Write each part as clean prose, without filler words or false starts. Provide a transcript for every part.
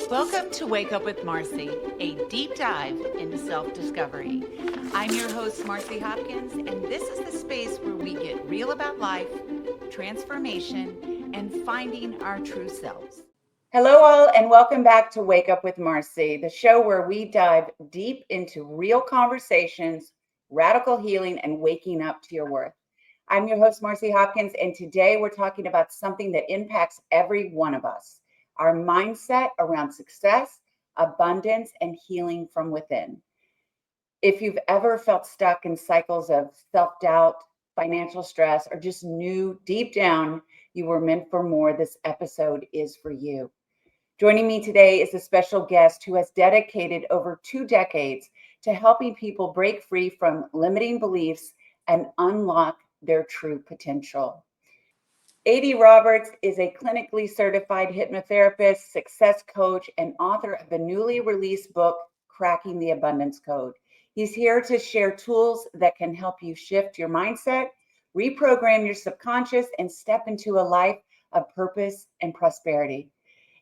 Welcome to Wake Up with Marci, a deep dive into self discovery. I'm your host, Marci Hopkins, and this is the space where we get real about life, transformation, and finding our true selves. Hello, all, and welcome back to Wake Up with Marci, the show where we dive deep into real conversations, radical healing, and waking up to your worth. I'm your host, Marci Hopkins, and today we're talking about something that impacts every one of us: our mindset around success, abundance, and healing from within. If you've ever felt stuck in cycles of self-doubt, financial stress, or just knew deep down you were meant for more, this episode is for you. Joining me today is a special guest who has dedicated over 2 decades to helping people break free from limiting beliefs and unlock their true potential. A.D. Roberts is a clinically certified hypnotherapist, success coach, and author of the newly released book, Cracking the Abundance Code. He's here to share tools that can help you shift your mindset, reprogram your subconscious, and step into a life of purpose and prosperity.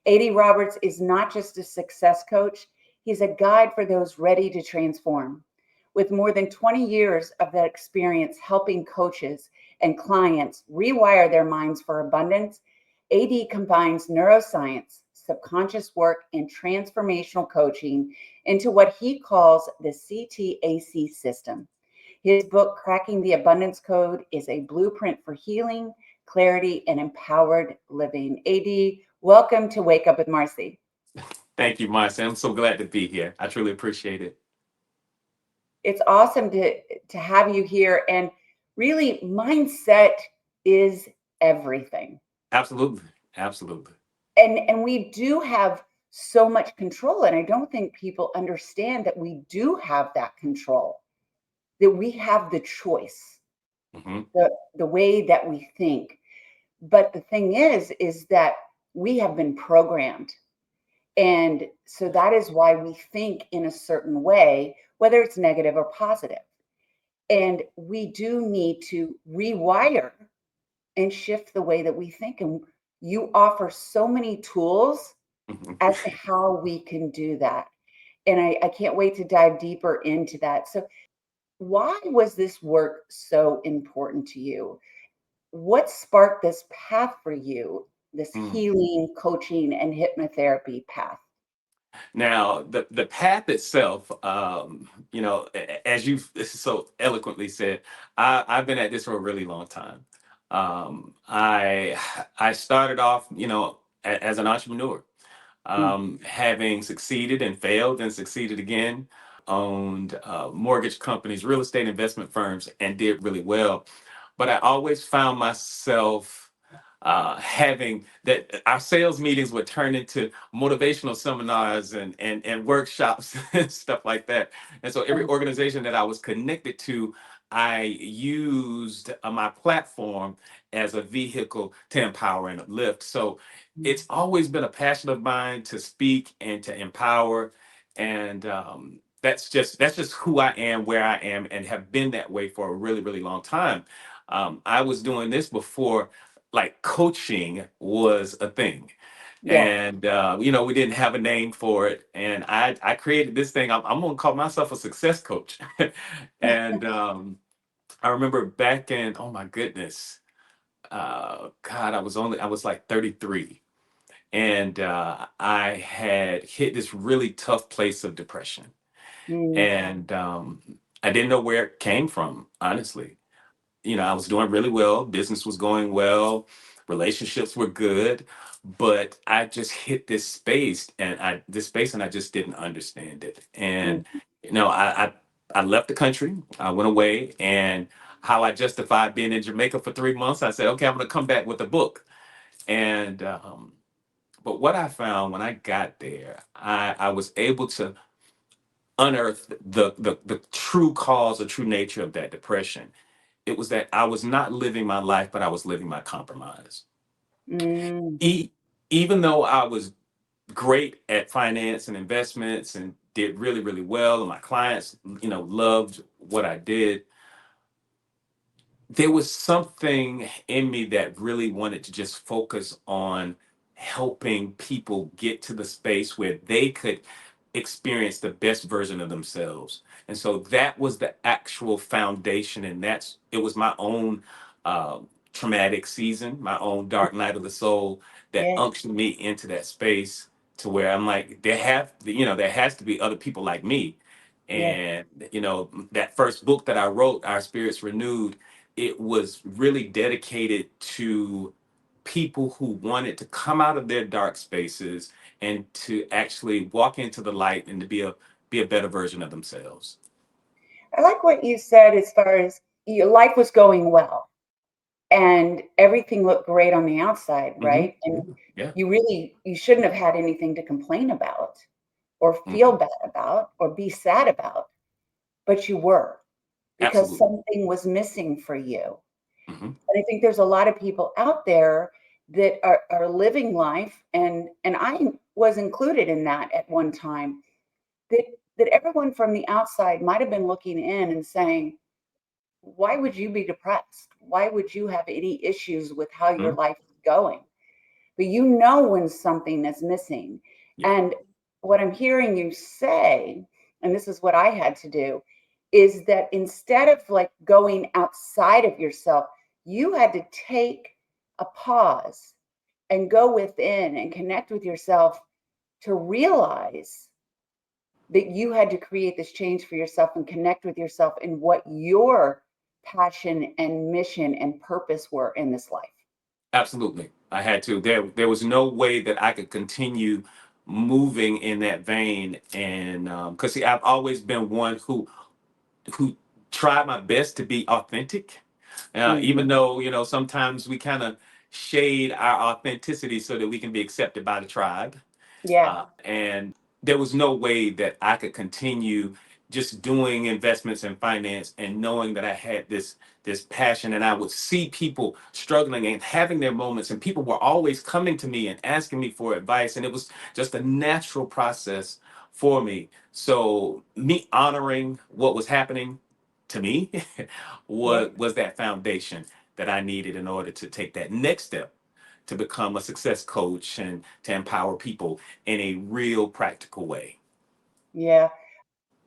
A.D. Roberts is not just a success coach, he's a guide for those ready to transform. With more than 20 years of that experience helping coaches and clients rewire their minds for abundance, AD combines neuroscience, subconscious work, and transformational coaching into what he calls the CTA System. His book, Cracking the Abundance Code, is a blueprint for healing, clarity, and empowered living. AD, welcome to Wake Up with Marci. Thank you, Marci. I'm so glad to be here. I truly appreciate it. It's awesome to have you here. And really, mindset is everything. Absolutely. Absolutely. And we do have so much control. And I don't think people understand that we do have that control, that we have the choice, hmm the way that we think. But the thing is that we have been programmed. And so that is why we think in a certain way, whether it's negative or positive. And we do need to rewire and shift the way that we think. And you offer so many tools as to how we can do that. And I can't wait to dive deeper into that. So, why was this work so important to you? What sparked this path for you, this Mm. healing, coaching, and hypnotherapy path? Now, the path itself, as you so eloquently said, I've been at this for a really long time. I started off, as an entrepreneur, Mm, having succeeded and failed and succeeded again, owned mortgage companies, real estate investment firms, and did really well. But I always found myself having that our sales meetings would turn into motivational seminars and workshops and stuff like that. And so every organization that I was connected to, I used my platform as a vehicle to empower and uplift. So it's always been a passion of mine to speak and to empower. And that's just who I am, where I am, and have been that way for a really, really long time. I was doing this before like coaching was a thing. yeah. And we didn't have a name for it. And I created this thing. I'm gonna call myself a success coach. And I remember back in, oh my goodness, God, I was like 33. And I had hit this really tough place of depression. Mm, And I didn't know where it came from, honestly. I was doing really well, business was going well, relationships were good, but I just hit this space and I just didn't understand it. mm, And I left the country, I went away, and how I justified being in Jamaica for 3 months, I said, okay, I'm gonna come back with a book. And but what I found when I got there, I was able to unearth the true cause, the true nature of that depression. It was that I was not living my life, but I was living my compromise. mm, E- Even though I was great at finance and investments and did really, really well, and my clients, loved what I did, there was something in me that really wanted to just focus on helping people get to the space where they could experience the best version of themselves. And so that was the actual foundation. And it was my own uh, traumatic season, my own dark night of the soul that Yeah. unctioned me into that space to where I'm like, there has to be other people like me. Yeah. And, that first book that I wrote, Our Spirits Renewed, it was really dedicated to people who wanted to come out of their dark spaces and to actually walk into the light and to be a better version of themselves. I like what you said as far as your life was going well and everything looked great on the outside, Hmm. right? And Yeah. you shouldn't have had anything to complain about or feel Hmm. bad about or be sad about, but you were, because Absolutely. something was missing for you. Hmm. And I think there's a lot of people out there that are living life, and I was included in that at one time, that that everyone from the outside might have been looking in and saying, why would you be depressed? Why would you have any issues with how your Hmm. life is going? But you know when something is missing. Yeah. And what I'm hearing you say, and this is what I had to do, is that instead of like going outside of yourself, you had to take a pause and go within and connect with yourself to realize that you had to create this change for yourself and connect with yourself and what your passion and mission and purpose were in this life. Absolutely. I had to. There was no way that I could continue moving in that vein. And because see, I've always been one who tried my best to be authentic, Hmm. even though sometimes we kind of shade our authenticity so that we can be accepted by the tribe. Yeah. And there was no way that I could continue just doing investments in finance and knowing that I had this passion, and I would see people struggling and having their moments, and people were always coming to me and asking me for advice, and it was just a natural process for me. So me honoring what was happening to me Yeah. was that foundation that I needed in order to take that next step to become a success coach and to empower people in a real practical way. Yeah.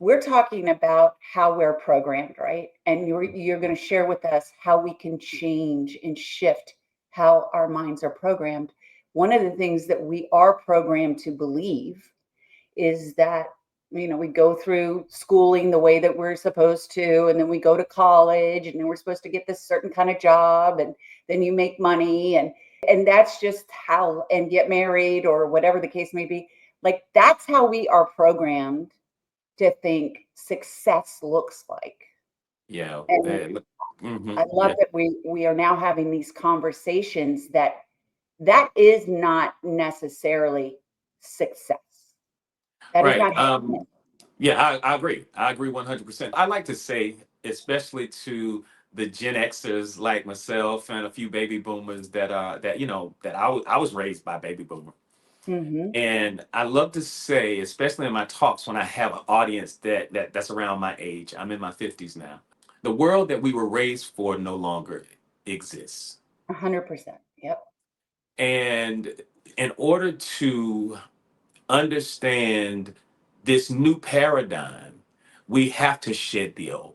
We're talking about how we're programmed, right? And you're going to share with us how we can change and shift how our minds are programmed. One of the things that we are programmed to believe is that, we go through schooling the way that we're supposed to, and then we go to college, and then we're supposed to get this certain kind of job, and then you make money, and that's just how, and get married or whatever the case may be. Like, that's how we are programmed to think success looks like. Yeah. And I love Yeah. that we are now having these conversations that is not necessarily success. That is Right. not happiness. Yeah, I agree. I agree 100%. I like to say, especially to the Gen Xers like myself and a few baby boomers that I was raised by baby boomer. Hmm. And I love to say, especially in my talks when I have an audience that's around my age, I'm in my 50s now. The world that we were raised for no longer exists. 100%. Yep. And in order to understand this new paradigm, we have to shed the old.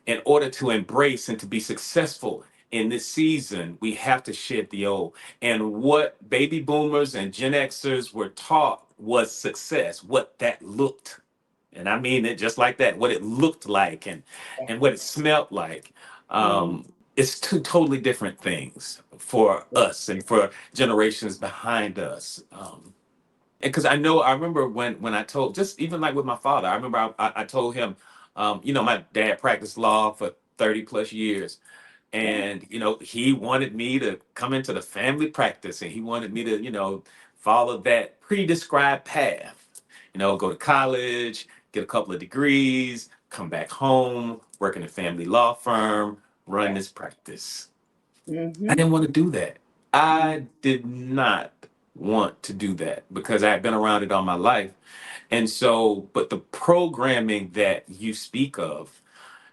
In order to embrace and to be successful in this season, we have to shed the old. And what baby boomers and Gen Xers were taught was success, what that looked. And I mean it just like that, what it looked like Yeah. and what it smelled like. Mhm. It's two totally different things for us and for generations behind us. Because I remember when I told, just even like with my father, I remember I told him, my dad practiced law for 30 plus years, Yeah. and he wanted me to come into the family practice, and he wanted me to follow that pre-described path, go to college, get a couple of degrees, come back home, work in a family law firm, run Yeah. this practice. I Hmm. didn't want to do that. I did not want to do that because I had been around it all my life. And so, but the programming that you speak of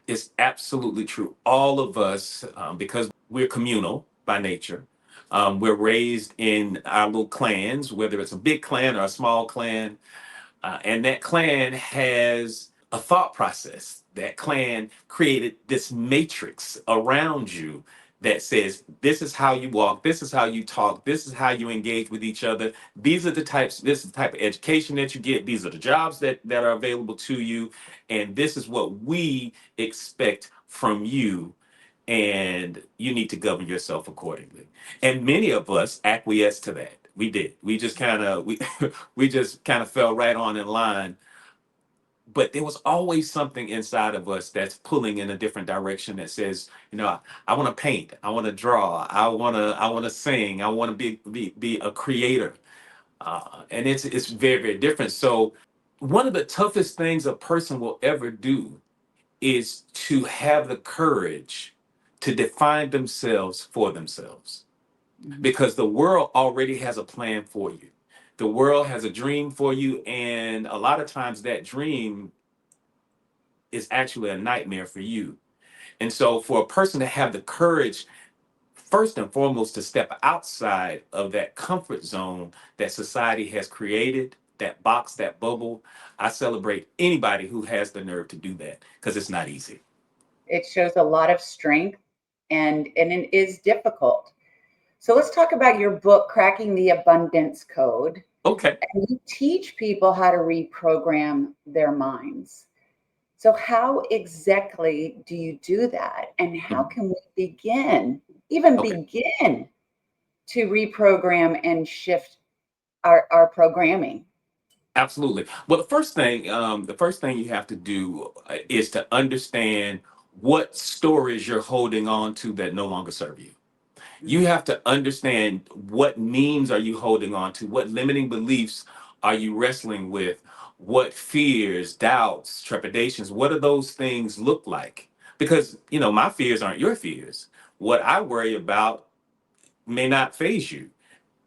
is absolutely true. All of us, because we're communal by nature, We're raised in our little clans, whether it's a big clan or a small clan. And that clan has a thought process. That clan created this matrix around you that says, this is how you walk, this is how you talk, this is how you engage with each other. These are the types, this is the type of education that you get, these are the jobs that are available to you, and this is what we expect from you, and you need to govern yourself accordingly. And many of us acquiesce to that. We did. We just kind of we just kind of fell right on in line. But there was always something inside of us that's pulling in a different direction that says, I want to paint, I want to draw, I want to sing, I want to be a creator, and it's very very different. So one of the toughest things a person will ever do is to have the courage to define themselves for themselves, Mhm. because the world already has a plan for you. The world has a dream for you, and a lot of times that dream is actually a nightmare for you. And so, for a person to have the courage, first and foremost, to step outside of that comfort zone that society has created, that box, that bubble, I celebrate anybody who has the nerve to do that, because it's not easy. It shows a lot of strength, and it is difficult. So let's talk about your book, Cracking the Abundance Code. Okay. And you teach people how to reprogram their minds. So how exactly do you do that? And how Mhm. can we even Okay. begin to reprogram and shift our programming? Absolutely. Well, the first thing you have to do is to understand what stories you're holding on to that no longer serve you. You have to understand what memes are you holding on to, what limiting beliefs are you wrestling with, what fears, doubts, trepidations, what do those things look like? Because, my fears aren't your fears. What I worry about may not phase you.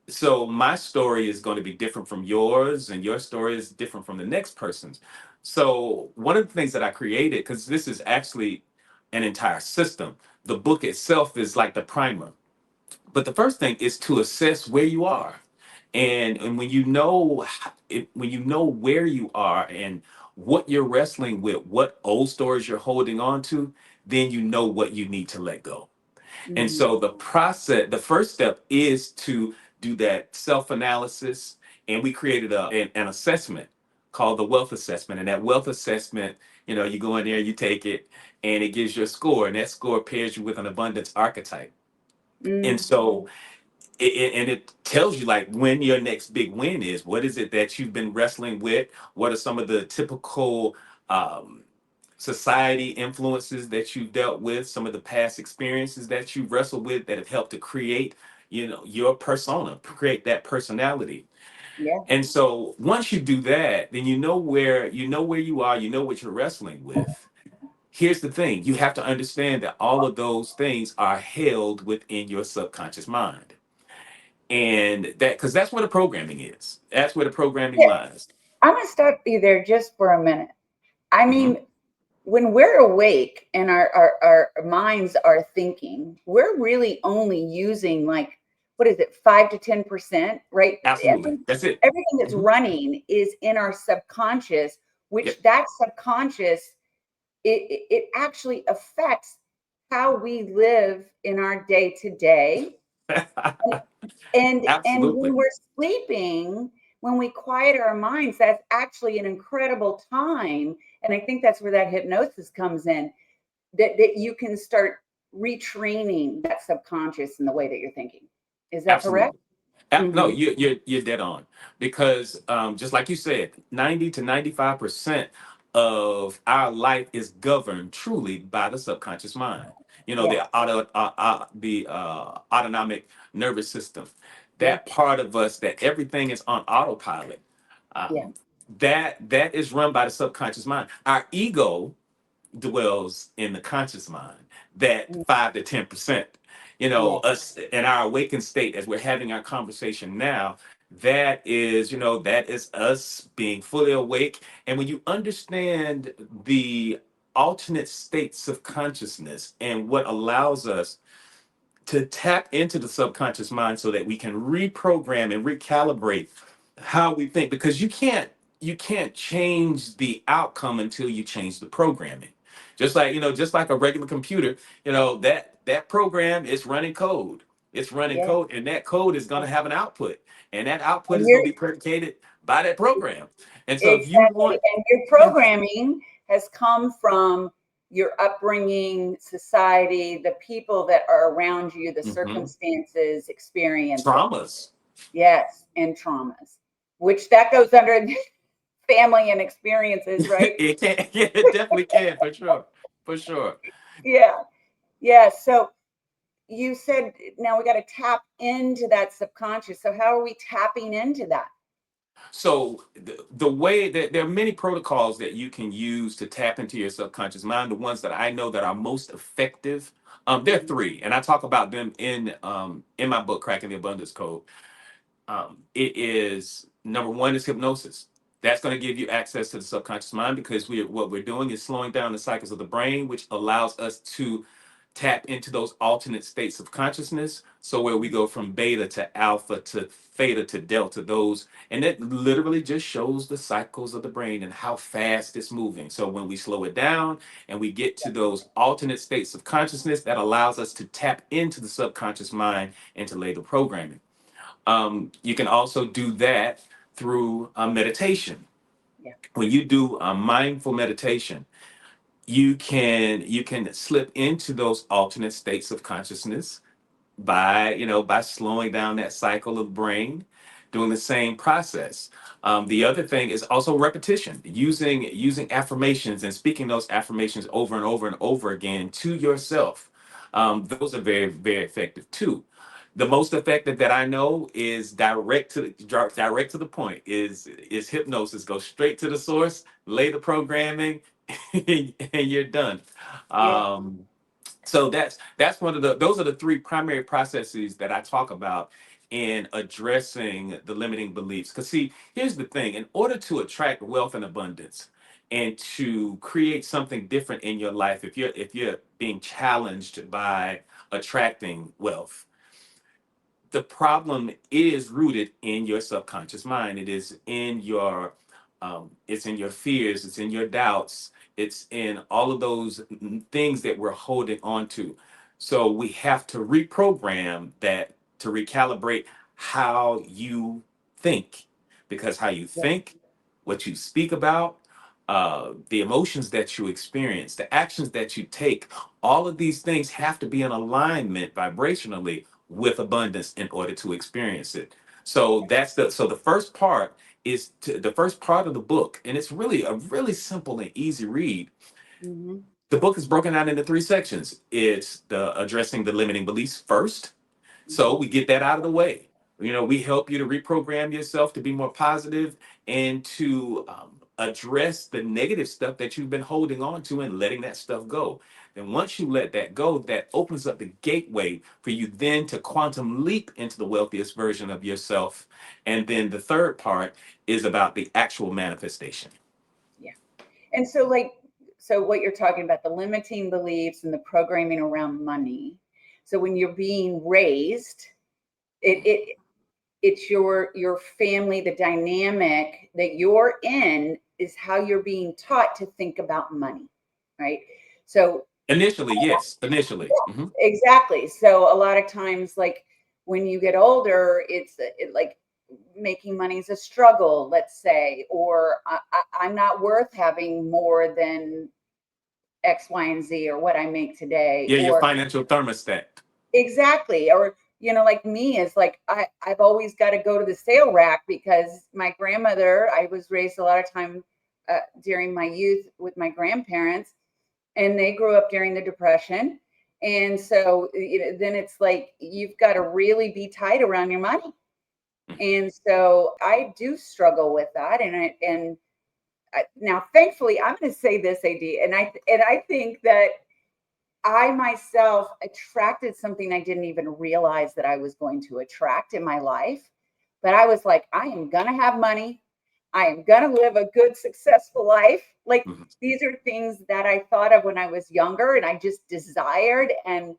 So my story is going to be different from yours, and your story is different from the next person's. So one of the things that I created, because this is actually an entire system, the book itself is like the primer. But the first thing is to assess where you are. And when when you know where you are and what you're wrestling with, what old stories you're holding on to, then you know what you need to let go. And Mhm. so the first step is to do that self-analysis. And we created an assessment called the wealth assessment. And that wealth assessment, you go in there, you take it, and it gives you a score. And that score pairs you with an abundance archetype. And Mm. so it tells you like when your next big win is. What is it that you've been wrestling with? What are some of the typical um, society influences that you've dealt with, some of the past experiences that you've wrestled with that have helped to create, your persona, create that personality. Yeah. And so once you do that, then you know where you are, you know what you're wrestling with. Here's the thing, you have to understand that all of those things are held within your subconscious mind. And because that's where the programming is. That's where the programming Yeah. lies. I'm going to stop you there just for a minute. I Mhm. mean, when we're awake and our minds are thinking, we're really only using like, what is it, 5 to 10%, right? Absolutely. That's it. Everything that's Mhm. running is in our subconscious, which Yep. that subconscious, it actually affects how we live in our day to day. And when Absolutely. we're sleeping, when we quiet our minds, that's actually an incredible time. And I think that's where that hypnosis comes in, that you can start retraining that subconscious in the way that you're thinking. Is that correct? Absolutely. No, Hmm. you're dead on, because just like you said, 90 to 95% of our life is governed truly by the subconscious mind. Yeah. The autonomic nervous system, Yeah. that part of us that everything is on autopilot. Yeah. Um, that is run by the subconscious mind. Our ego dwells in the conscious mind, that Mm. 5 to 10%. Yeah. Us in our awakened state as we're having our conversation now, that is us being fully awake. And when you understand the alternate states of consciousness and what allows us to tap into the subconscious mind so that we can reprogram and recalibrate how we think, because you can't change the outcome until you change the programming. Just like a regular computer, that program is running code. It's running Yeah. code, and that code is going to have an output, and that output And is you're going to be predicated by that program. And so if you exactly, want, and your yeah, programming has come from your upbringing, society, the people that are around you, the mhm, circumstances, experiences. traumas. Yes, and traumas, which that goes under family and experiences, right? It can, yeah, it definitely can, for sure, for sure. Yeah. Yeah. So you said now we got to tap into that subconscious. So how are we tapping into that? So the way that there are many protocols that you can use to tap into your subconscious mind, the ones that I know that are most effective, there are Mhm. three, and I talk about them in my book, Cracking the Abundance Code. It is number one is hypnosis. That's going to give you access to the subconscious mind, because what we're doing is slowing down the cycles of the brain, which allows us to tap into those alternate states of consciousness. So where we go from beta to alpha to theta to delta, those, and it literally just shows the cycles of the brain and how fast it's moving. So when we slow it down and we get to those alternate states of consciousness, that allows us to tap into the subconscious mind and to lay the programming. You can also do that through meditation. Yeah. When you do a mindful meditation, you can slip into those alternate states of consciousness by slowing down that cycle of brain, doing the same process. The other thing is also repetition, using affirmations and speaking those affirmations over and over and over again to yourself. Those are very, very effective too. The most effective that I know is direct to the point, is hypnosis. Go straight to the source, lay the programming, and you're done. Yeah. Um, so that's one of those are the three primary processes that I talk about in addressing the limiting beliefs. Because see, here's the thing: in order to attract wealth and abundance and to create something different in your life, if you're being challenged by attracting wealth, the problem is rooted in your subconscious mind. It's in your fears, it's in your doubts, it's in all of those things that we're holding on to. So we have to reprogram that, to recalibrate how you think, because how you Yeah. think, what you speak about, the emotions that you experience, the actions that you take, all of these things have to be in alignment vibrationally with abundance in order to experience it. So the first part the first part of the book, and it's really a really simple and easy read. Hmm. The book is broken out into three sections. It's the addressing the limiting beliefs first. So Hmm. we get that out of the way. We help you to reprogram yourself to be more positive and to address the negative stuff that you've been holding on to and letting that stuff go. And once you let that go, that opens up the gateway for you then to quantum leap into the wealthiest version of yourself. And then the third part is about the actual manifestation. Yeah. And so, like, so what you're talking about, the limiting beliefs and the programming around money. So when you're being raised, it it's your family, the dynamic that you're in is how you're being taught to think about money, right? So Initially, yes, initially. Mhm. exactly. So a lot of times, like when you get older, like making money is a struggle, let's say, or I'm not worth having more than X, Y, and Z, or what I make today, Yeah, your or financial thermostat. exactly, or like me is like I've always got to go to the sale rack because my grandmother. I was raised a lot of time during my youth with my grandparents, and they grew up during the Depression, and so then it's like you've got to really be tight around your money, and so I do struggle with that, now thankfully I'm going to say this, AD, and I think that I myself attracted something I didn't even realize that I was going to attract in my life. But I was like, I am going to have money. I am going to live a good, successful life. Like Mhm. these are things that I thought of when I was younger and I just desired. And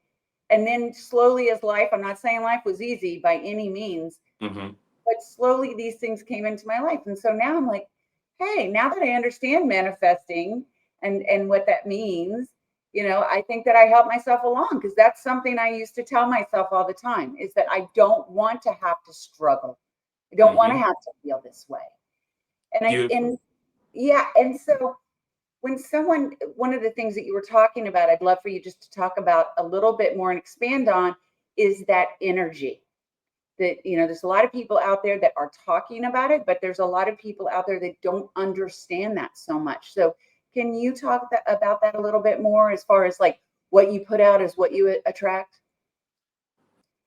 And then slowly as life, I'm not saying life was easy by any means, Mm-hmm. but slowly these things came into my life. And so now I'm like, hey, now that I understand manifesting and what that means, I think that I help myself along, because that's something I used to tell myself all the time, is that I don't want to have to struggle. I don't want to Mm-hmm. have to feel this way. And Beautiful. yeah, and so when one of the things that you were talking about, I'd love for you just to talk about a little bit more and expand on, is that energy. That, there's a lot of people out there that are talking about it, but there's a lot of people out there that don't understand that so much. So can you talk about that a little bit more, as far as like what you put out is what you attract?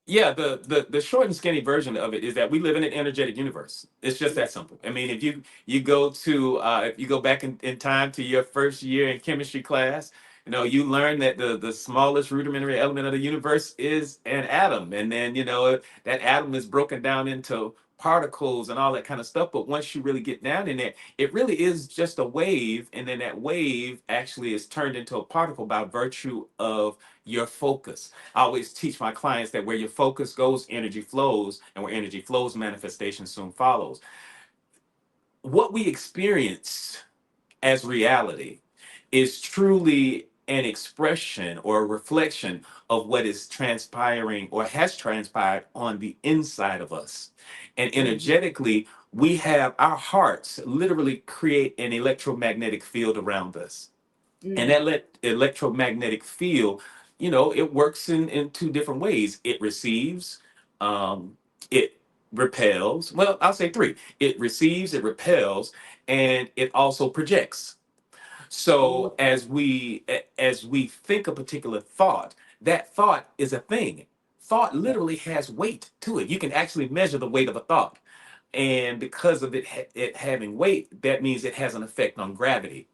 Yeah, the short and skinny version of it is that we live in an energetic universe. It's just that simple. I mean, if you go back in time to your first year in chemistry class, you learn that the smallest rudimentary element of the universe is an atom. And then, that atom is broken down into particles and all that kind of stuff. But once you really get down in there, it really is just a wave. And then that wave actually is turned into a particle by virtue of your focus. I always teach my clients that where your focus goes, energy flows, and where energy flows, manifestation soon follows. What we experience as reality is truly an expression or a reflection of what is transpiring or has transpired on the inside of us. And Mhm. energetically, we have our hearts literally create an electromagnetic field around us. And Mm. that electromagnetic field, it works in two different ways. It receives, it repels. Well, I'll say three. It receives, it repels, and it also projects. Mm. So as we think a particular thought, that thought is a thing. Thought Yeah. literally has weight to it. You can actually measure the weight of a thought. And because of it having weight, that means it has an effect on gravity.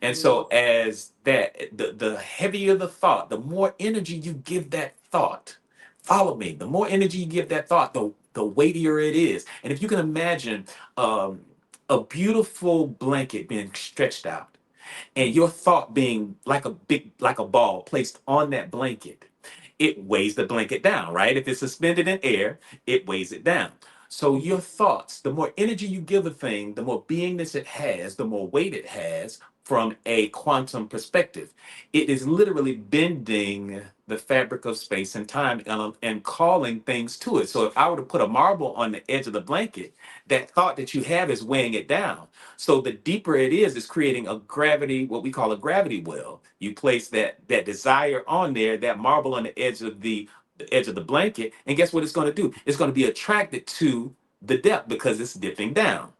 And Mm. so as the heavier the thought, the more energy you give that thought. Follow me. The more energy you give that thought, the weightier it is. And if you can imagine um, a beautiful blanket being stretched out, and your thought being like a ball placed on that blanket, it weighs the blanket down, right? If it's suspended in air, it weighs it down. So Mhm. your thoughts, the more energy you give a thing, the more beingness it has, the more weight it has from a quantum perspective. It is literally bending the fabric of space and time, and calling things to it. So if I were to put a marble on the edge of the blanket, that thought that you have is weighing it down. So the deeper it is creating a gravity, what we call a gravity well. You place that desire on there, that marble on the edge of the blanket, and guess what it's going to do? It's going to be attracted to the depth because it's dipping down.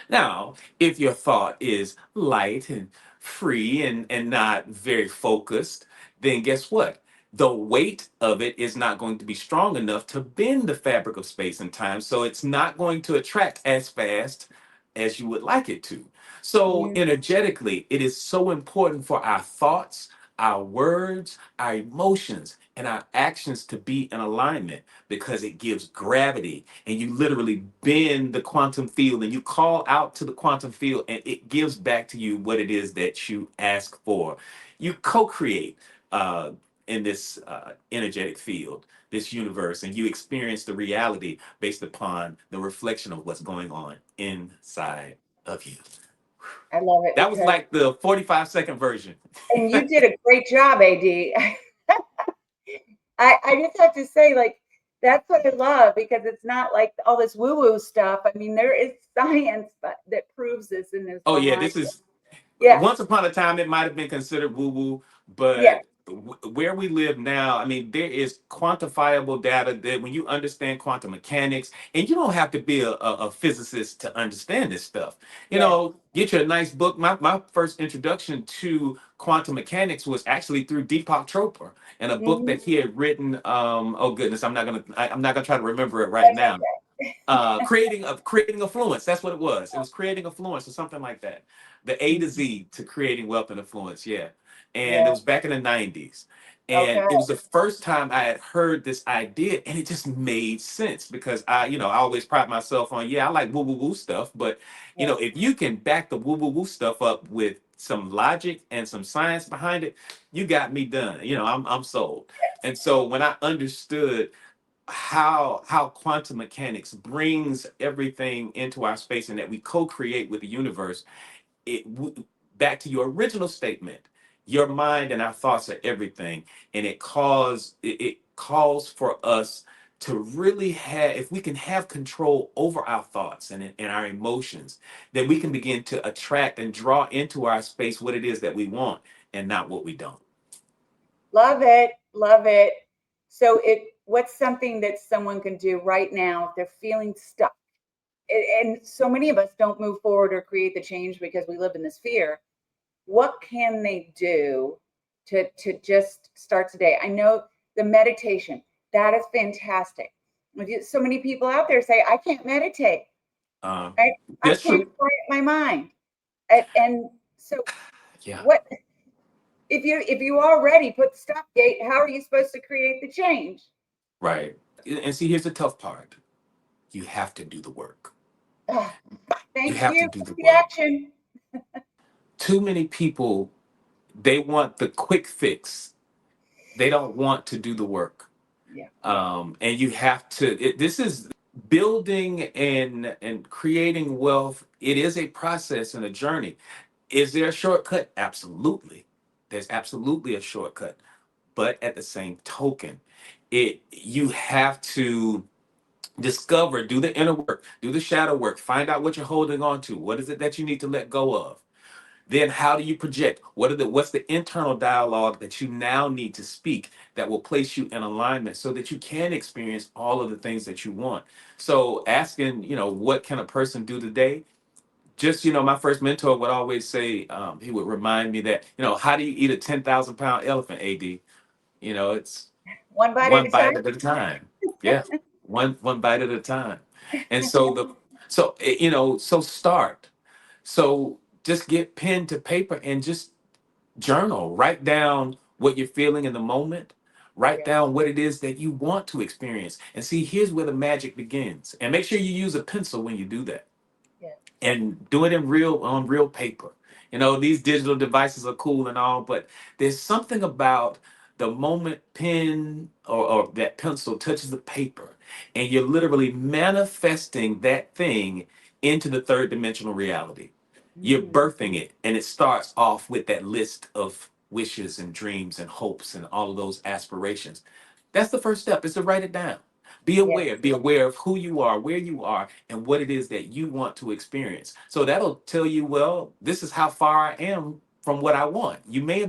Now, if your thought is light and free and not very focused, then guess what? The weight of it is not going to be strong enough to bend the fabric of space and time. So it's not going to attract as fast as you would like it to. So, Yeah. energetically, it is so important for our thoughts, our words, our emotions, and our actions to be in alignment because it gives gravity, and you literally bend the quantum field and you call out to the quantum field and it gives back to you what it is that you ask for. You co-create uh, in this energetic field, this universe, and you experience the reality based upon the reflection of what's going on inside of you. I love it, That was because like the 45-second version. and you did a great job, AD. I just have to say, like, that's what I love, because it's not like all this woo-woo stuff. I mean, there is science that proves this and is Oh yeah, behind this it. is Yeah, once upon a time it might have been considered woo woo, yeah. but where we live now, I mean, there is quantifiable data that when you understand quantum mechanics, and you don't have to be a physicist to understand this stuff. Yes. Get you a nice book. My first introduction to quantum mechanics was actually through Deepak Chopra and a book Mhm. that he had written. Oh goodness, I'm not gonna try to remember it right That's now. okay. Creating affluence. That's what it was. It was creating affluence or something like that. The A to Mhm. Z to creating wealth and affluence. Yeah, and it Yeah. was back in the '90s. And Okay. it was the first time I had heard this idea, and it just made sense because I always pride myself on, yeah, I like woo woo woo stuff, but Yeah. if you can back the woo woo woo stuff up with some logic and some science behind it, you got me done. I'm sold. And so when I understood how quantum mechanics brings everything into our space and that we co-create with the universe, back to your original statement, your mind and our thoughts are everything, and it calls for us to really have, if we can have control over our thoughts and our emotions, then we can begin to attract and draw into our space what it is that we want and not what we don't. Love it. Love it. So what's something that someone can do right now if they're feeling stuck? And so many of us don't move forward or create the change because we live in this fear. What can they do to just start today? I know the meditation, that is fantastic. So many people out there say, I can't meditate. Um, Right? I that's can't true. quiet my mind. And so Yeah. what if you already put the stop gate, how are you supposed to create the change? Right. And see, here's the tough part. You have to do the work. Ah, You thank have to you do for the the work. action. Too many people, they want the quick fix. They don't want to do the work. Yeah. And you have to, this is building and creating wealth. It is a process and a journey. Is there a shortcut? Absolutely. There's absolutely a shortcut. But at the same token, you have to discover, do the inner work, do the shadow work, find out what you're holding on to. What is it that you need to let go of? Then how do you project? What's the internal dialogue that you now need to speak that will place you in alignment so that you can experience all of the things that you want? So asking, what can a person do today? Just, my first mentor would always say, he would remind me that, how do you eat a 10,000-pound elephant, AD? It's One bite at one a time. bite at a time. Yeah, one bite at a time. And so start. So just get pen to paper and just journal. Write down what you're feeling in the moment. Write Yeah. down what it is that you want to experience. And see, here's where the magic begins. And make sure you use a pencil when you do that Yeah. and do it on real paper. These digital devices are cool and all, but there's something about the moment pen or that pencil touches the paper and you're literally manifesting that thing into the third dimensional reality. You're Mm, birthing it, and it starts off with that list of wishes and dreams and hopes and all of those aspirations. That's the first step, is to write it down. yeah. Be aware of who you are, where you are, and what it is that you want to experience. So that'll tell you, well, this is how far I am from what I want. You may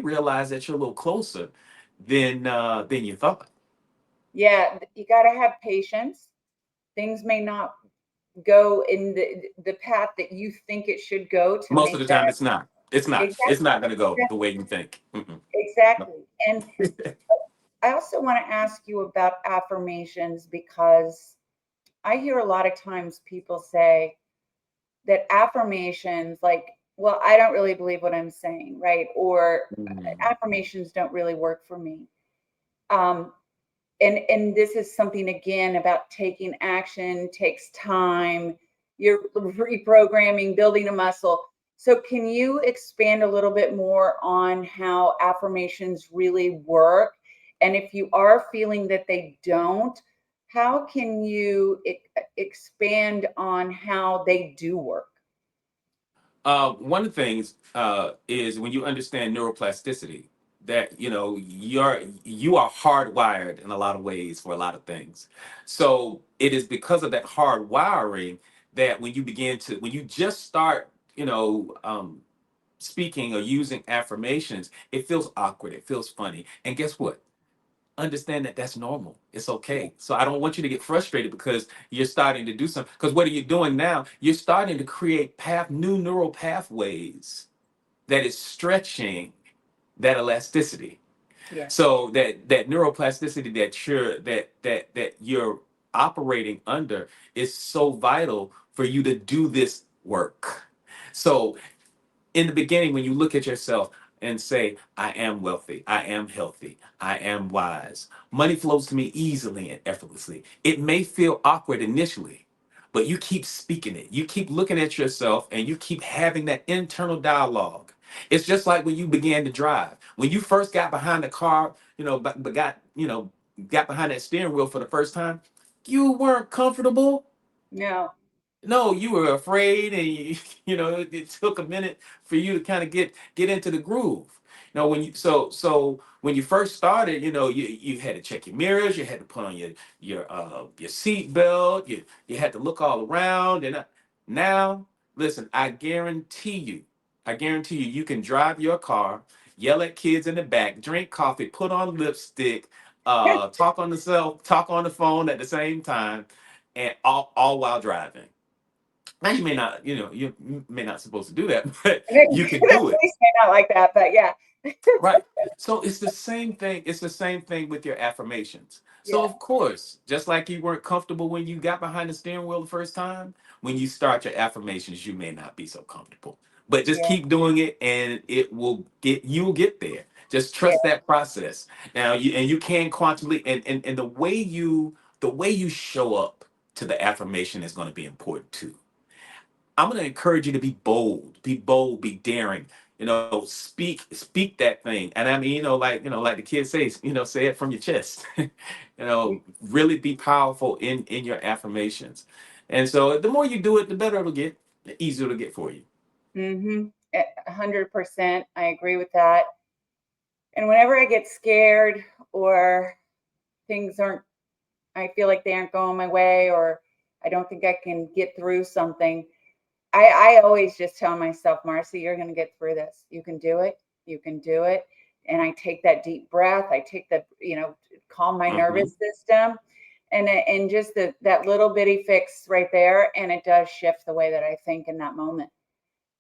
realize that you're a little closer than you thought. Yeah. You got to have patience. Things may not go in the path that you think it should go to Most of make the time, that it's not. It's not. It's exactly not going to go the way you think. Mm-mm. No. exactly. And I also want to ask you about affirmations because I hear a lot of times people say that affirmations, like, well, I don't really believe what I'm saying, right? Or Mm. affirmations don't really work for me. Um, and this is something again about taking action, takes time. You're reprogramming, building a muscle. So can you expand a little bit more on how affirmations really work? And if you are feeling that they don't, how can you expand on how they do work? One of the things is when you understand neuroplasticity, that you are hardwired in a lot of ways for a lot of things. So it is because of that hard wiring that when you just start, speaking or using affirmations, it feels awkward, it feels funny. And guess what? Understand that that's normal. It's Yeah, okay. So I don't want you to get frustrated because you're starting to do something. Because what are you doing now? You're starting to create new neural pathways that is stretching that elasticity. yeah, So that neuroplasticity that you're operating under is so vital for you to do this work. So in the beginning, when you look at yourself, and say, I am wealthy, I am healthy, I am wise. Money flows to me easily and effortlessly. It may feel awkward initially, but you keep speaking it. You keep looking at yourself and you keep having that internal dialogue. It's just like when you began to drive. When you first got behind the car, but got behind that steering wheel for the first time, you weren't comfortable. No. No, you were afraid, and it took a minute for you to kind of get into the groove. When you when you first started, you had to check your mirrors, you had to put on your seat belt, you had to look all around, and now, listen, I guarantee you, you can drive your car, yell at kids in the back, drink coffee, put on lipstick, talk on the phone at the same time, and all while driving. Now you may not supposed to do that, but The you could do it. police may not like that, but yeah. Right. So it's the same thing. It's the same thing with your affirmations. So Yeah. of course, just like you weren't comfortable when you got behind the steering wheel the first time, when you start your affirmations, you may not be so comfortable. But just Yeah. keep doing it and you will get there. Just Yeah. trust that process. Now you can quantumly and the way you show up to the affirmation is going to be important too. I'm going to encourage you to be bold, be daring. Speak that thing. And I mean, like the kids say, say it from your chest. Really be powerful in your affirmations. And so the more you do it, the better it'll get, the easier it'll get for you. Mm-hmm. 100%. I agree with that. And whenever I get scared or things aren't, I feel like they aren't going my way, or I don't think I can get through something, I always just tell myself, Marci, you're going to get through this. You can do it. You can do it. And I take that deep breath. I take the, calm my Hmm. nervous system, and just that little bitty fix right there. And it does shift the way that I think in that moment.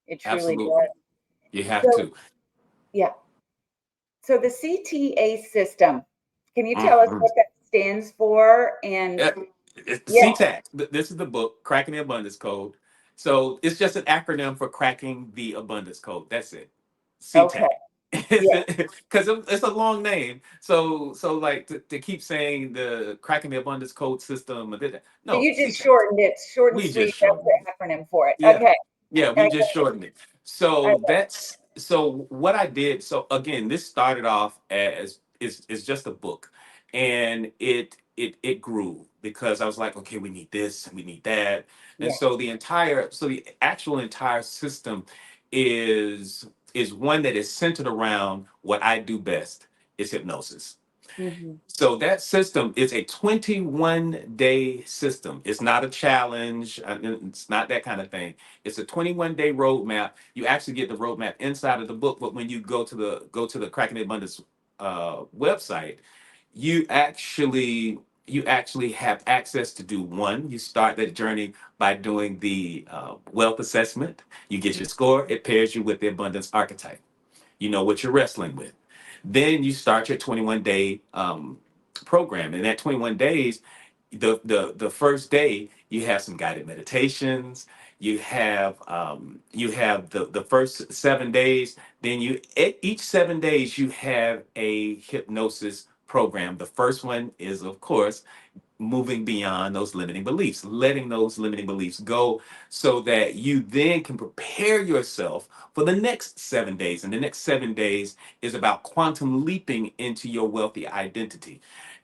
It truly Absolutely. does. You have So, to. yeah. So the CTA system, can you tell us Mhm. what that stands for? And Uh, yeah, CTAC. This is the book, Cracking the Abundance Code. So it's just an acronym for Cracking the Abundance Code. That's it. okay. CTAC. Yeah. Because it's a long name. So like to keep saying the Cracking the Abundance Code system. So No, you just CTAC. shortened it, short and We just sweet. That's shortened it. the acronym for it. Yeah. Okay. Yeah, we I, just shortened it. I, So what I did, so again, this started off as is just a book. And it grew because I was like, okay, we need this, we need that. And yeah. so the actual entire system is is one that is centered around what I do best, is hypnosis. Hmm. So that system is a 21-day system. It's not a challenge. It's not that kind of thing. It's a 21-day roadmap. You actually get the roadmap inside of the book, but when you go to the Cracking the Abundance website, you actually you actually have access to do one. You start that journey by doing the wealth assessment. You get your score. It pairs you with the abundance archetype. You know what you're wrestling with. Then you start your 21-day program. And that 21 days, the first day, you have some guided meditations. You have the first 7 days. Then each 7 days you have a hypnosis program. The first one is, of course, moving beyond those limiting beliefs, letting those limiting beliefs go so that you then can prepare yourself for the next 7 days. And the next 7 days is about quantum leaping into your wealthy identity.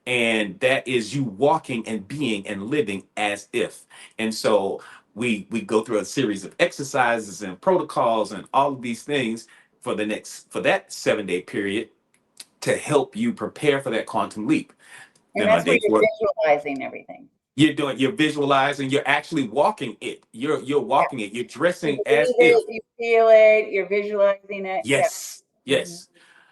And that is you walking and being and living as if. And so we go through a series of exercises and protocols and all of these things for that 7 day period to help you prepare for that quantum leap. And Then on that's where day you're four, visualizing everything. you're visualizing, you're actually walking it. You're Yeah. walking it. You're You dressing believe as if. it, you feel it, you're visualizing it. Yeah. Yes, Hmm. yes.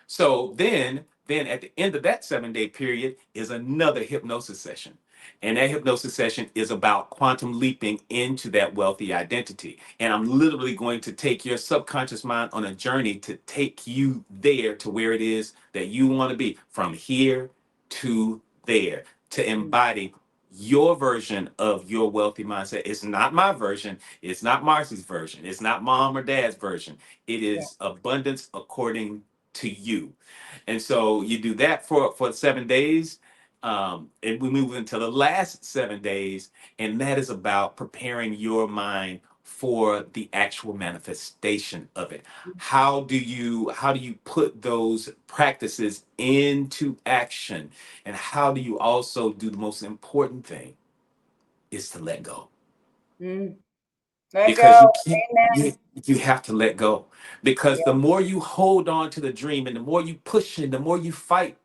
So then at the end of that 7 day period is another hypnosis session. And that hypnosis session is about quantum leaping into that wealthy identity. And I'm literally going to take your subconscious mind on a journey to take you there to where it is that you want to be, from here to there, to embody your version of your wealthy mindset. It's not my version. It's not Marcy's version. It's not mom or dad's version. It Yeah. is abundance according to you. And so you do that for 7 days. And we move into the last 7 days, and that is about preparing your mind for the actual manifestation of it. How do you put those practices into action? And how do you also do the most important thing is to let go? Mm. Let Because go. you can't you have to let go, because Yeah. the more you hold on to the dream and the more you push and the more you fight,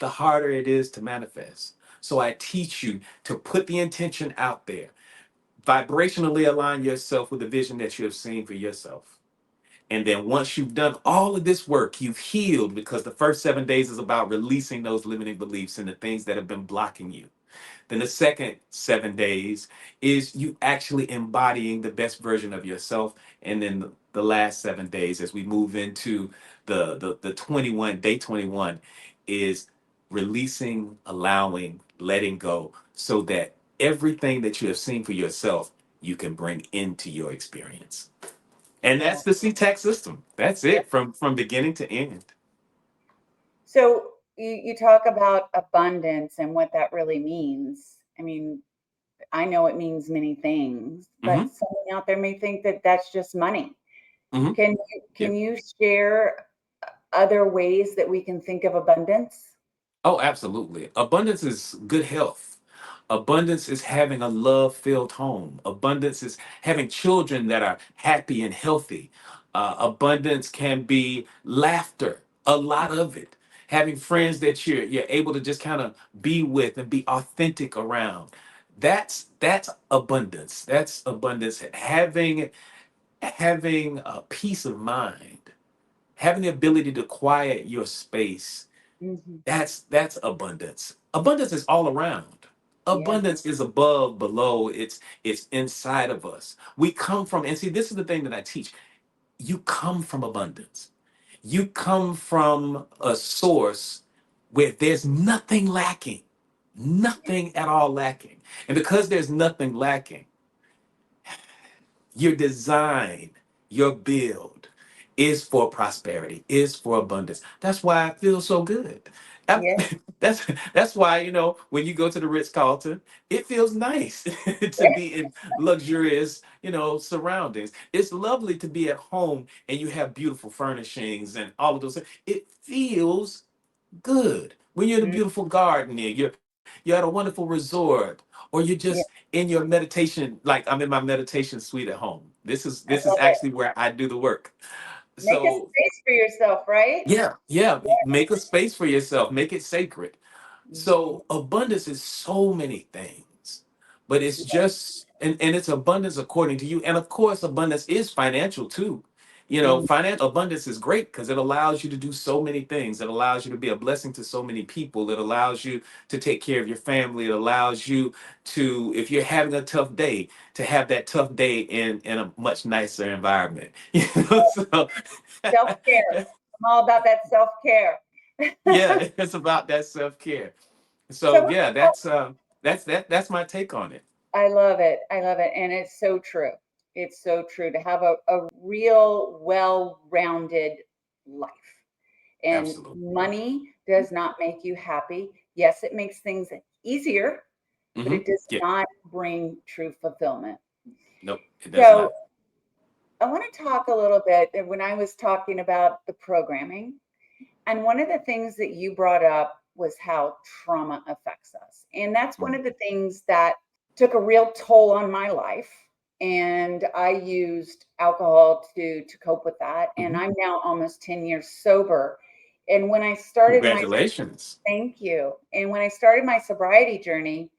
the harder it is to manifest. So I teach you to put the intention out there, vibrationally align yourself with the vision that you have seen for yourself. And then once you've done all of this work, you've healed, because the first 7 days is about releasing those limiting beliefs and the things that have been blocking you. Then the second 7 days is you actually embodying the best version of yourself. And then the last 7 days, as we move into the 21, day 21, is releasing, allowing, letting go, so that everything that you have seen for yourself, you can bring into your experience. And Yeah. that's the CTAC system. That's Yeah. it from beginning to end. So you talk about abundance and what that really means. I mean, I know it means many things, but Hmm. someone out there may think that that's just money. Hmm. Can you share other ways that we can think of abundance? Oh, absolutely. Abundance is good health. Abundance is having a love filled home. Abundance is having children that are happy and healthy. Abundance can be laughter, a lot of it. Having friends that you're able to just kind of be with and be authentic around. That's abundance. That's abundance. Having a peace of mind, having the ability to quiet your space, Hmm. that's abundance. Abundance is all around. Yeah. Abundance is above, below, it's inside of us. We come from, and see, this is the thing that I teach. You come from abundance. You come from a source where there's nothing lacking. Nothing at all lacking. And because there's nothing lacking, your design, your build is for prosperity, is for abundance. That's why I feel so good. I- Yeah. that's that's why, when you go to the Ritz Carlton, it feels nice to be in luxurious, surroundings. It's lovely to be at home and you have beautiful furnishings and all of those things. It feels good when you're in a Mm. beautiful garden there. You're at a wonderful resort, or you're just Yeah. in your meditation. Like, I'm in my meditation suite at home. This is I this is love it. actually where I do the work. Make a So space for yourself, right? yeah, make a space for yourself, make it sacred. Mhm. So abundance is so many things, but it's Yeah. just, and it's abundance according to you. And of course, abundance is financial too. Mhm. Financial abundance is great because it allows you to do so many things. It allows you to be a blessing to so many people. It allows you to take care of your family. It allows you to, if you're having a tough day, to have that tough day in a much nicer environment. So Self-care. I'm all about that self-care. yeah, it's about that self-care. So So yeah, that's my take on it. I love it. I love it. And it's so true. It's so true to have a real, well-rounded life. And Absolutely. money does not make you happy. Yes, it makes things easier, but Hmm. it does Yeah. not bring true fulfillment. Nope, it does So not. I want to talk a little bit when I was talking about the programming. And one of the things that you brought up was how trauma affects us. And that's one Mhm. of the things that took a real toll on my life. And I used alcohol to cope with that. And Mhm. I'm now almost 10 years sober. And when I started my Congratulations. thank you. And when I started my sobriety journey,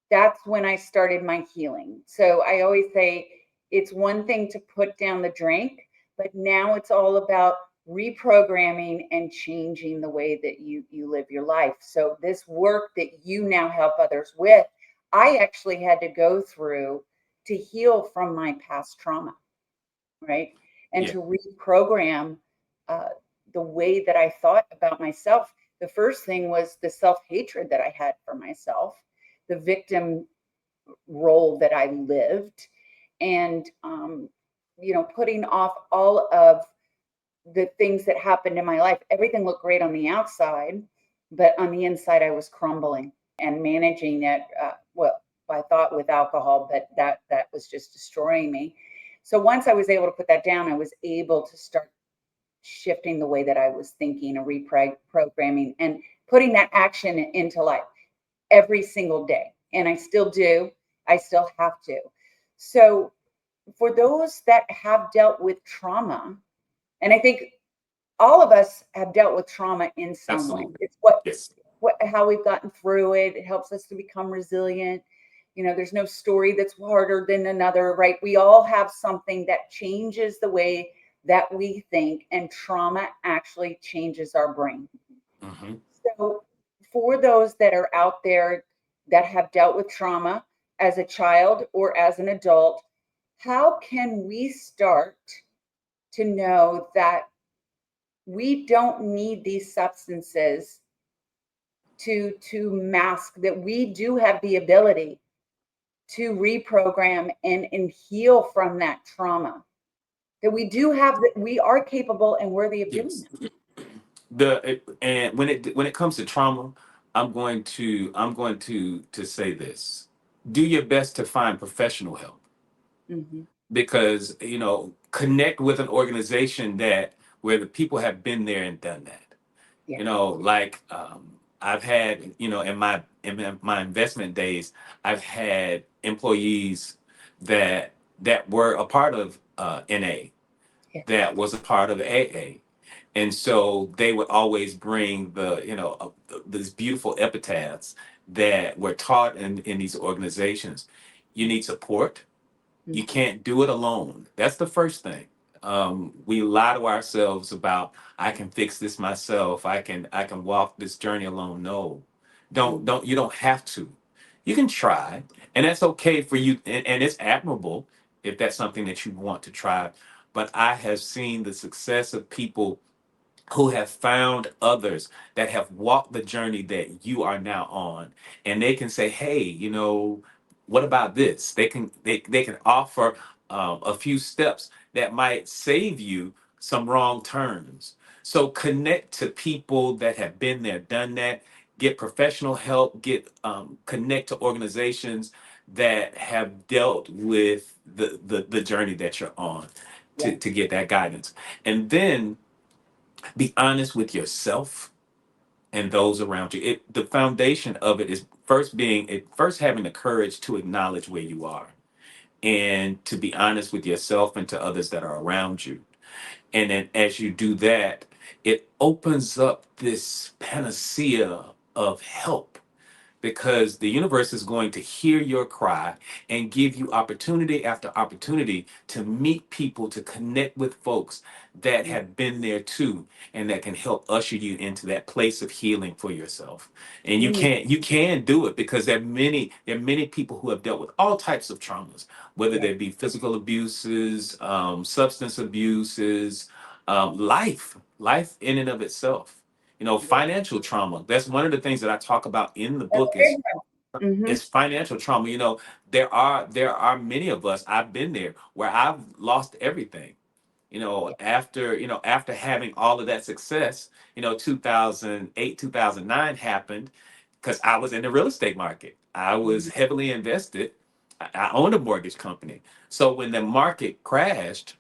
that's when I started my healing. So I always say it's one thing to put down the drink, but now it's all about reprogramming and changing the way that you live your life. So this work that you now help others with, I actually had to go through to heal from my past trauma, right? And Yeah. to reprogram uh, the way that I thought about myself. The first thing was the self hatred that I had for myself, the victim role that I lived, and putting off all of the things that happened in my life, everything looked great on the outside, but on the inside, I was crumbling and managing it. Well, I thought with alcohol, but that was just destroying me. So once I was able to put that down, I was able to start shifting the way that I was thinking and reprogramming and putting that action into life every single day. And I still do. I still have to. So for those that have dealt with trauma, and I think all of us have dealt with trauma in some way. Absolutely. It's what Yes. how we've gotten through it. It helps us to become resilient. There's no story that's harder than another, right? We all have something that changes the way that we think, and trauma actually changes our brain. Hmm. So, for those that are out there that have dealt with trauma as a child or as an adult, how can we start to know that we don't need these substances to mask that we do have the ability to reprogram and heal from that trauma, that we do have, that we are capable and worthy of doing Yes. that. And when it comes to trauma, I'm going to say this: do your best to find professional help, Hmm. because connect with an organization that where the people have been there and done that. Yeah. Like, I've had, in my investment days, I've had employees that were a part of NA, Yeah. that was a part of AA. And so they would always bring these beautiful epitaphs that were taught in these organizations. You need support. You Mhm. can't do it alone. That's the first thing. We lie to ourselves about, I can fix this myself. I can walk this journey alone. No, Mhm. you don't have to. You can try, and that's okay for you, and it's admirable if that's something that you want to try. But I have seen the success of people who have found others that have walked the journey that you are now on, and they can say, hey, what about this? They can offer a few steps that might save you some wrong turns. So connect to people that have been there, done that. Get professional help. Get connect to organizations that have dealt with the journey that you're on, Yeah. to get that guidance. And then be honest with yourself and those around you. The foundation of it is first having the courage to acknowledge where you are, and to be honest with yourself and to others that are around you. And then as you do that, it opens up this panacea of help, because the universe is going to hear your cry and give you opportunity after opportunity to meet people, to connect with folks that Yeah. have been there too, and that can help usher you into that place of healing for yourself. And you Mm. can do it, because there are many people who have dealt with all types of traumas, whether Yeah. they be physical abuses, substance abuses, life in and of itself. Yeah. Financial trauma. That's one of the things that I talk about in the That's book, a big is one. Hmm. financial trauma. There are many of us, I've been there, where I've lost everything. Yeah. After having all of that success, 2008, 2009 happened, because I was in the real estate market. I was Mhm. heavily invested. I owned a mortgage company. So when the market crashed,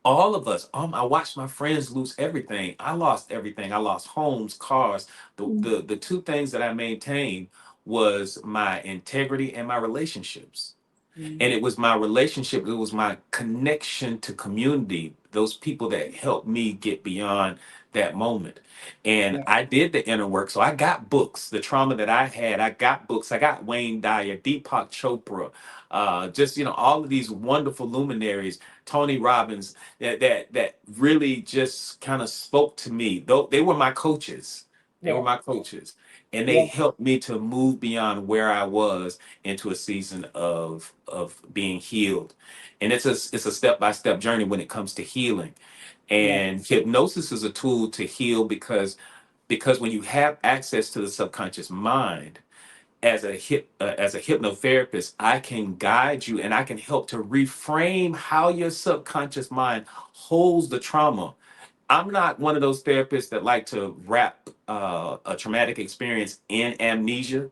all of us, I watched my friends lose everything. I lost everything. I lost homes, cars. The two things that I maintained was my integrity and my relationships. And Mhm. it was my relationship, it was my connection to community, those people that helped me get beyond that moment. And Yeah. I did the inner work. So I got books. The trauma that I had, I got books. I got Wayne Dyer, Deepak Chopra, just all of these wonderful luminaries, Tony Robbins, that really just kind of spoke to me. Though they were my coaches. They were Yeah. my coaches. And they Yeah. helped me to move beyond where I was into a season of being healed. And it's a step-by-step journey when it comes to healing. Yeah. And hypnosis is a tool to heal, because when you have access to the subconscious mind, as a hypnotherapist, I can guide you, and I can help to reframe how your subconscious mind holds the trauma, I'm not one of those therapists that like to wrap a traumatic experience in amnesia.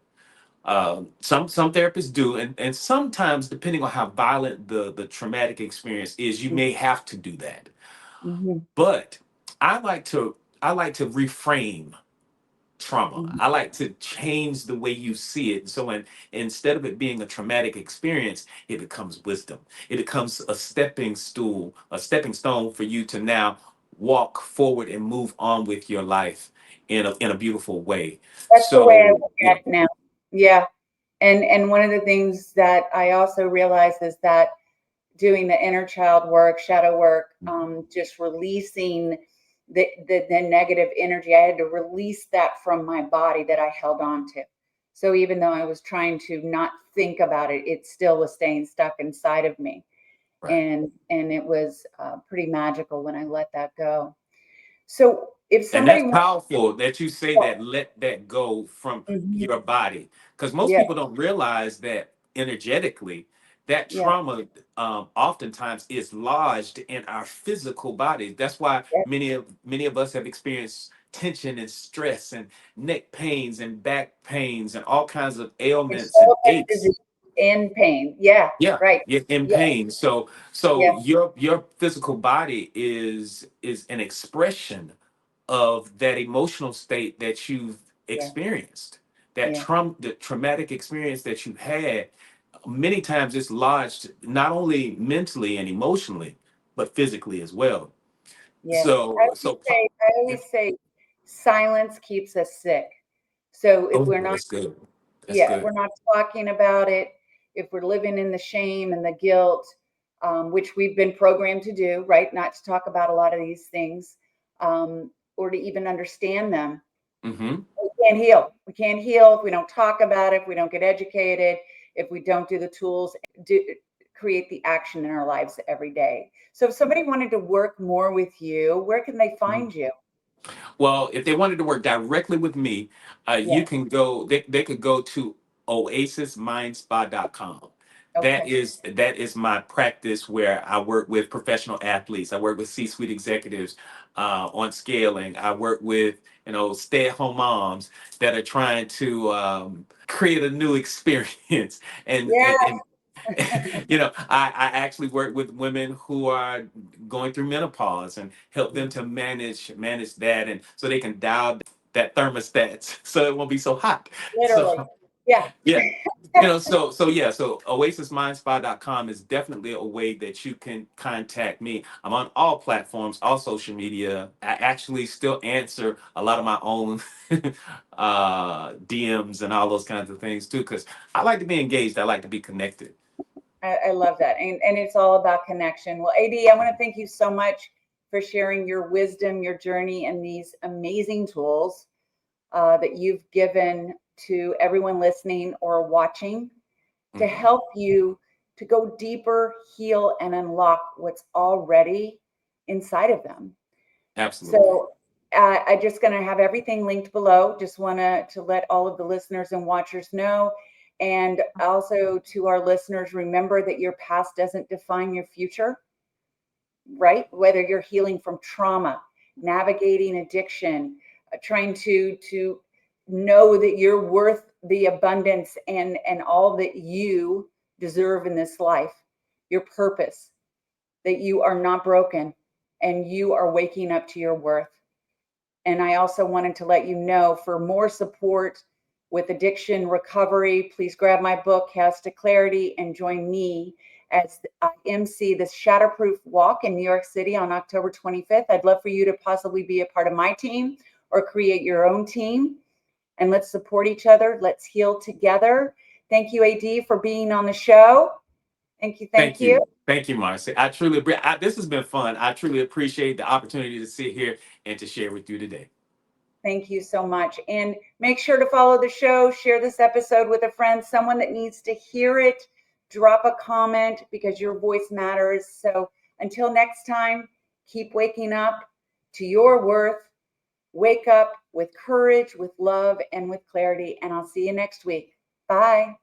Some therapists do, and sometimes, depending on how violent the traumatic experience is, you may have to do that. Mhm, But I like to reframe trauma. mhm. I like to change the way you see it. So instead of it being a traumatic experience, it becomes wisdom. It becomes a stepping stool, a stepping stone for you to now walk forward and move on with your life in a beautiful way. That's the way I So, look at it now. Yeah. And one of the things that I also realize is that doing the inner child work, shadow work, just releasing the negative energy. I had to release that from my body that I held on to. So even though I was trying to not think about it, it still was staying stuck inside of me. right. And it was pretty magical when I let that go. So if And somebody that's wants, powerful that you say that, let that go from mhm, your body. Because most yeah, people don't realize that energetically, that yeah, trauma oftentimes is lodged in our physical bodies. That's why yeah. many of us have experienced tension and stress and neck pains and back pains and all kinds of It's ailments and all that aches. disease in pain. Yeah, Yeah, right. you're in Yeah, pain. So yeah, your physical body is an expression of that emotional state that you've yeah, experienced. That yeah, the traumatic experience that you had, many times it's lodged not only mentally and emotionally, but physically as well. yeah. So so I always say silence keeps us sick. So if oh, we're not, that's good. That's yeah, if good. we're not talking about it, if we're living in the shame and the guilt, which we've been programmed to do, right? Not to talk about a lot of these things, or to even understand them. Hmm. We can't heal. We can't heal if we don't talk about it, if we don't get educated, if we don't do the tools, do create the action in our lives every day. So if somebody wanted to work more with you, where can they find you? Well, if they wanted to work directly with me, Yeah. you can go. They could go to oasismindspa.com. That Okay. is my practice where I work with professional athletes. I work with C-suite executives on scaling. I work with stay-at-home moms that are trying to create a new experience and Yeah. and, and I actually work with women who are going through menopause and help them to manage that, and so they can dial that thermostat so it won't be so hot. Literally. So Yeah. yeah, so oasismindspa.com is definitely a way that you can contact me. I'm on all platforms, all social media. I actually still answer a lot of my own DMs and all those kinds of things too, because I like to be engaged. I like to be connected. I love that. And it's all about connection. Well, AD, I want to thank you so much for sharing your wisdom, your journey, and these amazing tools that you've given to everyone listening or watching to Mhm. help you to go deeper, heal, and unlock what's already inside of them. Absolutely. So I just going to have everything linked below. Just want to let all of the listeners and watchers know. And also to our listeners, remember that your past doesn't define your future, right? Whether you're healing from trauma, navigating addiction, trying to know that you're worth the abundance and all that you deserve in this life, your purpose, that you are not broken and you are waking up to your worth. And I also wanted to let you know, for more support with addiction recovery, please grab my book, House to Clarity, and join me as I MC this Shatterproof Walk in New York City on October 25th. I'd love for you to possibly be a part of my team or create your own team. And let's support each other. Let's heal together. Thank you, AD, for being on the show. Thank you. Thank Thank you. you. Thank you, Marci. This has been fun. I truly appreciate the opportunity to sit here and to share with you today. Thank you so much. And make sure to follow the show, share this episode with a friend, someone that needs to hear it. Drop a comment because your voice matters. So until next time, keep waking up to your worth. Wake up with courage, with love, and with clarity. And I'll see you next week. Bye.